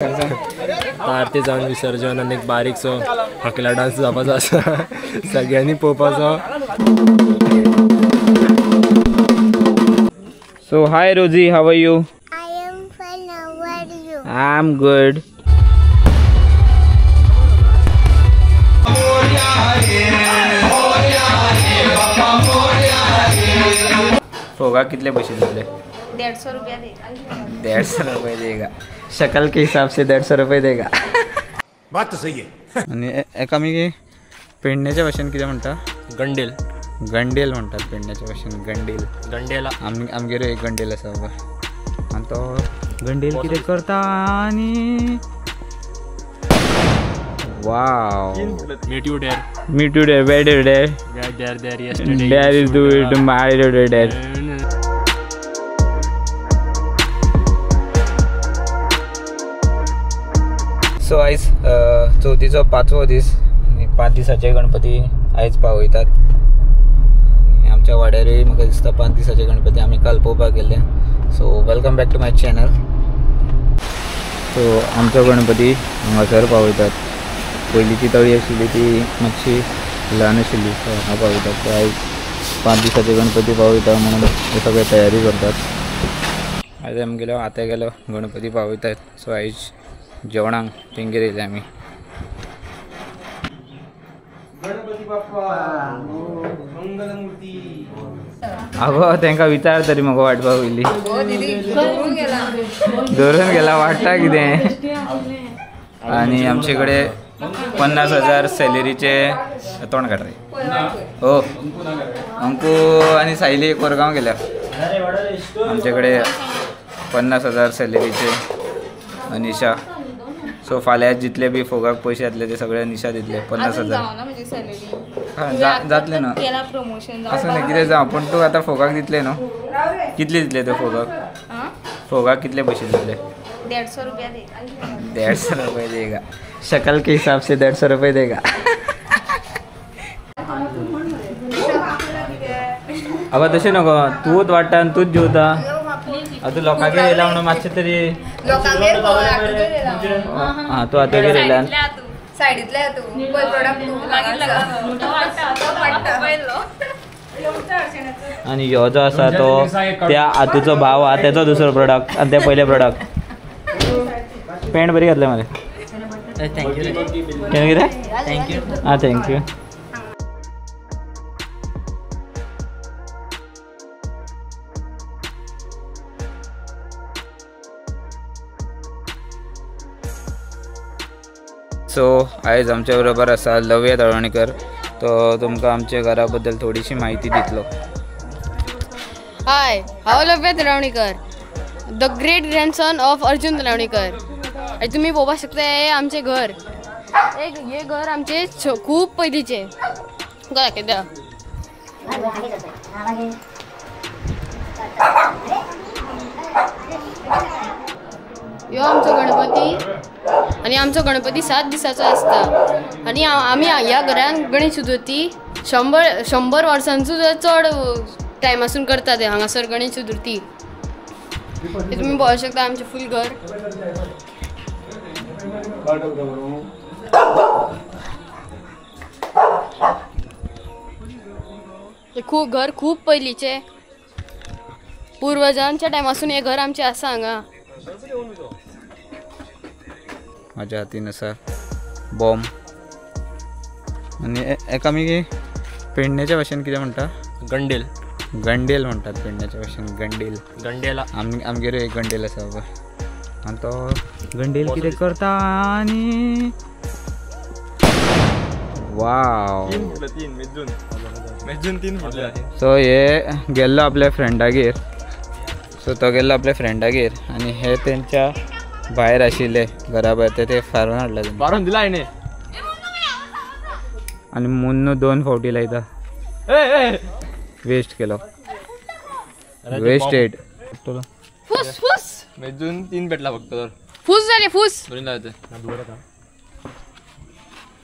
आरती जावन विसर्जन आनी एक बारीकसो हकला डान्स जावपाचो आसा सगळ्यांनी पळोवपाचो. So hi Rosie, how are you? I am fine. How are you? I'm good. होगा कितने पैसे दिले? 150 रुपया दे. 150 रुपये देगा. शक्ल के हिसाब से 150 रुपये देगा. बात तो सही है. आणि एक आम्ही पेडण्याच्या भाषेन किती म्हणता? गंडेल गंडेल म्हणतात पेडण्याच्या भाषेन. गंडेल गंडेला आमगेर एक गंडेल आसा बाबा. आणि तो गंडेल कितें करता आणि वाव. Meet you there Me too there. Where did there? there yesterday. There is do it my there. सो आयज चवथीचो 5वो दीस आनी 5 दिसाचे गणपती आयज पावयतात. आमच्या वाड्यारूय म्हाका दिसता 5 दिसाचे गणपती आमी काल पळोवपाक गेल्ले. So welcome back to my channel. So आमचो गणपती हांगासर पावयतात. पयलींची तळी आशिल्ली ती मातशी ल्हान आशिल्ली, सो हांगा पावयतात. सो आयज 5 दिसाचे गणपती पावयता म्हणून हे सगळे तयारी करतात. आयज आमगेलो आते गेलो गणपती पावयतात. सो आयज जेवणाक तेंगेर येयले आमी. आगो तांकां विचार तरी म्हाका वाटपाक वयली. धरून गेला वाटता कितें. आणि आमचे कडेन 50,000 सॅलरीचे तोंड काडटाय. हो अंकू आनी सायली कोरगांव गेल्या. आमचे कडेन 50,000 सॅलरीचे अनिशा. सो फाल्यां जितले बी फोगाक पयशे येतले ते सगळे अनिशा दितले. 50,000 जातले न्हू. असं नाही कितें जावं, पूण तूं आतां फोगाक दितले न्हू. कितले दितले ते फोगाक कितले पयशे दितले? 150 रुपया दे. 150 रुपये देगा. शक्ल के हिसाब से 150 रुपये देगा. अब तशें नको, तूच वाडटा आनी तूच जेवता. तूं लोकांगेर येयला म्हणून मातशें तरी. हां तूं आतांगेर येयला सायडीतल्या तू आणि ह्यो जो आसा तो त्या आतूचो भाव हा तेचो दुसरो प्रोडक्ट आनी ते पयले प्रोडक्ट. पेंट बरी घातले मरे. थँक्यू कितें थँक्यू. हां थँक्यू. सो आयज आमच्या बरोबर आसा लव्य तळवणीकर. तो तुमकां आमच्या घरा बद्दल थोडीशी माहिती दितलो. हाय, हांव लव्य तळवणीकर, द ग्रेट ग्रँडसन ऑफ अर्जुन तळवणीकर. आणि तुम्ही पळोवपाक शकता हे आमचे घर. हे घर आमचे खूप पयलींचे. कित्याक ह्यो आमचो गणपती. आणि आमचो गणपती 7 दिसाचो आसता. आणि आमी ह्या घरान गणेश चतुर्थी 100 वर्सांचो चड टायमासून करतात. हांगासर गणेश चतुर्थी तुम्ही पळोवंक शकता आमचें फूल घर. घर खूप पयलींचे. पुर्वजांच्या टायमासून हे घर आमचे आसा हांगा. माझ्या हातीन आसा बॉम्ब. आणि एक आमी पेडण्याच्या भाशेन कितें म्हणटा? गंडेल गंडेल म्हणतात पेडण्याच्या भाशेन. गंडेल गंडेला आमगेर एक गंडेल आसा बाबा. आणि तो गंडेल कितें करता आणि वाव. सो हे गेल्लो आपल्या फ्रेंडागेर. सो तो गेल्लो आपल्या फ्रेंडागेर आणि हे तेंच्या भायर आशिल्ले घरा भायर ते फारून हाडला. मारून दिला हाणे. आणि मुन्नू 2 फावटी लायता. वेस्ट केलो. वेस्टेड. फुस फुस मेजून 3 भेटला फक्त. तर फुस झाले. फुस दोन लावते.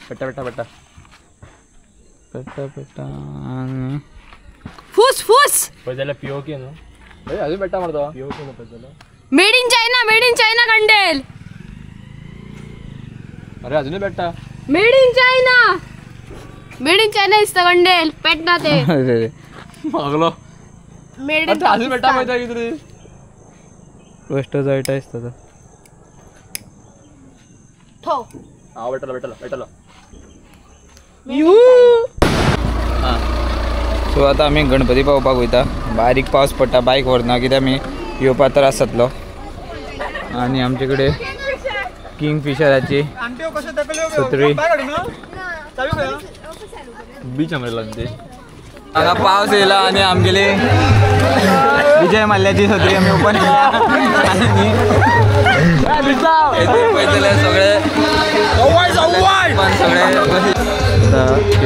पट्टा पट्टा पट्टा पट्टा पट्टा. फुस फुस पयला पीओके न्हू. अजून पट्टा मारतो. पीओके न्हू पयला. मेड इन चायना गंडेल. अरे अजूनही भेटता मेड इन चायना दिसतं कंडेल पेटना ते मागलो मेड इन अजून भेटता माहिती की तरी गोष्ट जायटा दिसता ठो हा भेटला सो आता आम्ही गणपती पावपाक वयता. बारीक पावस पडटा बायक व्हरना कित्याक आमी येवपा त्रास जातलो. आणि आमचे कडेन किंगफिशराची सत्री बीच आमरेला ते हांगा पावस येयला आणि आमगेली विजय मल्ल्याची सत्री आमी ओपन केल्या सगळे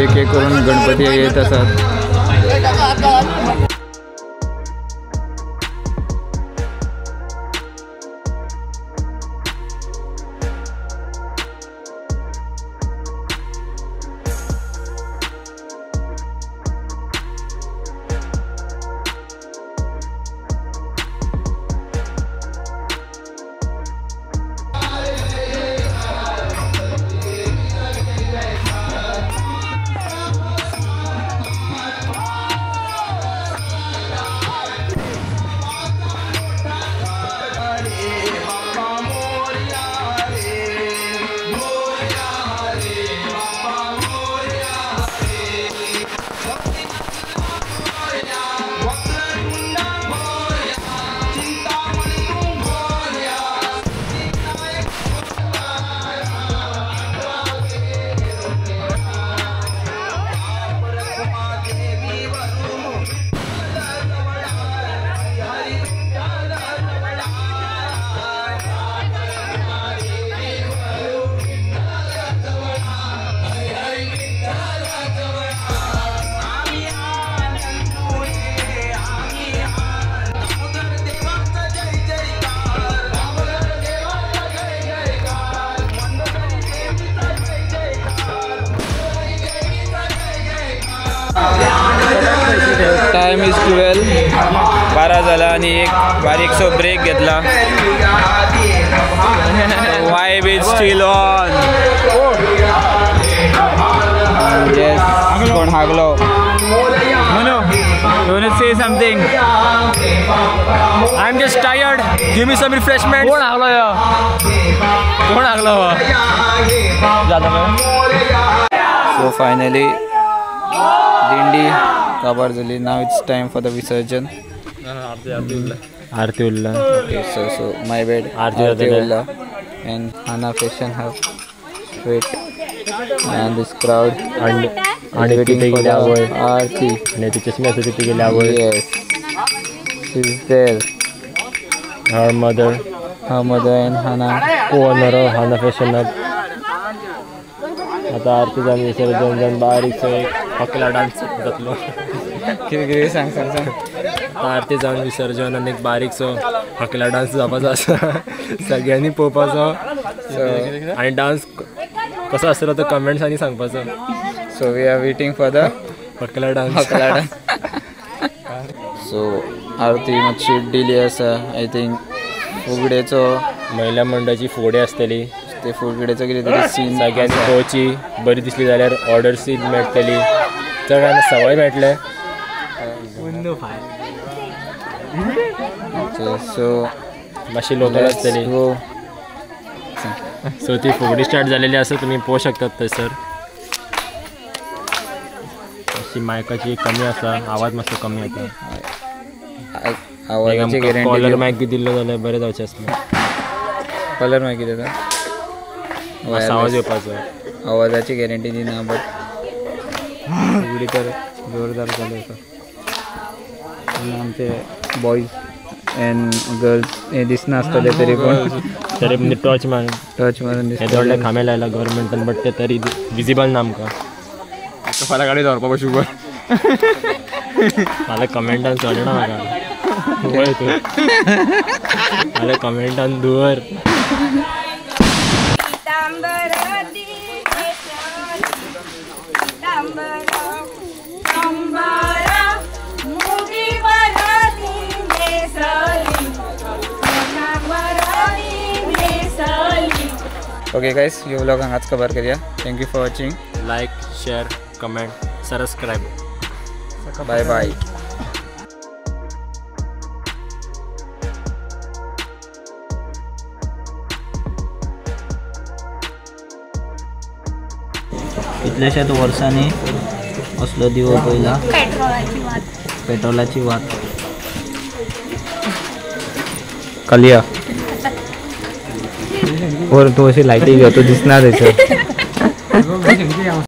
एक एक करून गणपती येत असतात. टाइम इज 12 12 झाला आणि एक बारीकसो ब्रेक घेतला. Vibe is still on. कोण हागलो म्हणून say something. I am just tired give me some refreshment. कोण हागलो सो फायनली दिंडी काबार झाली. Now it's time for the विसर्जन. आरती Urla. Okay, so my bad. Arti Ulla and Hana Fashion Hub. Wait, and this crowd आणि waiting तिथे for the गेल्यावर Arti. आणि ती चष्म्याचं तिथे गेल्यावर Yes, she's there. her mother Her mother and Hana. Owner Hana fashion hub. आता आरतीचा विसर्जन जण बारीकसो एक हकला डान्स जातलो. किती सांग. आता आरती जावन विसर्जन आणि एक बारीकसो हकला डान्स जावपाचो आसा. सगळ्यांनी पळोवपाचो आणि डान्स कसो आसतलो तो कमेंट्सांनी सांगपाचो. So we are waiting for the हकला डान्स. So आरती मातशी डिले आसा. आय थिंक फुगडेचो महिला मंडळाची फुगडी आसतली. ते फुगडेचो कितें तरी सीन सगळ्यांनी पळोवची. बरी दिसली जाल्यार ऑर्डर्स मेळटली. चड सवय मेळटले. सो मातशी लोकल आसतली. सो ती फुगडी स्टार्ट जालेली आसा. तुम्ही पळोवंक शकतात थंयसर. अशी मायकाची कमी आसा. आवाज मातसो कमी येता. आवाजाची कॉलर गॅरंटी. मायक बी दिल्लो जाल्यार बरें जावचें आसलें. कलर मागीर कितें मातसो आवाज येवपाचो. आवाजाची गॅरंटी दिना बट फुगडी तर जोरदार चालू आसा. आमचे बॉयज अँड गर्ल्स हे दिसना आसतले तरी पण तरी म्हणजे टच मारून मारून हे दिसता. व्हडले खांबे लायला गव्हर्मेंटान बट ते तरी विजिबल ना आमकां. फाल्यां गाडी दवरपा शुगर. फाल्यां कमेंटान चलना म्हाका. फाल्यां कमेंटान दवर. ओके गाइस ह्यो व्लॉग हांगाच कवर करूया. Thank you for watching. Like share comment subscribe. Bye bye. कितल्याशाच वर्सांनी असलो दिवो पयला. पेट्रोलाची वात कलिया वर तू अशी लायटी घेतो दिसणार त्याच्यात.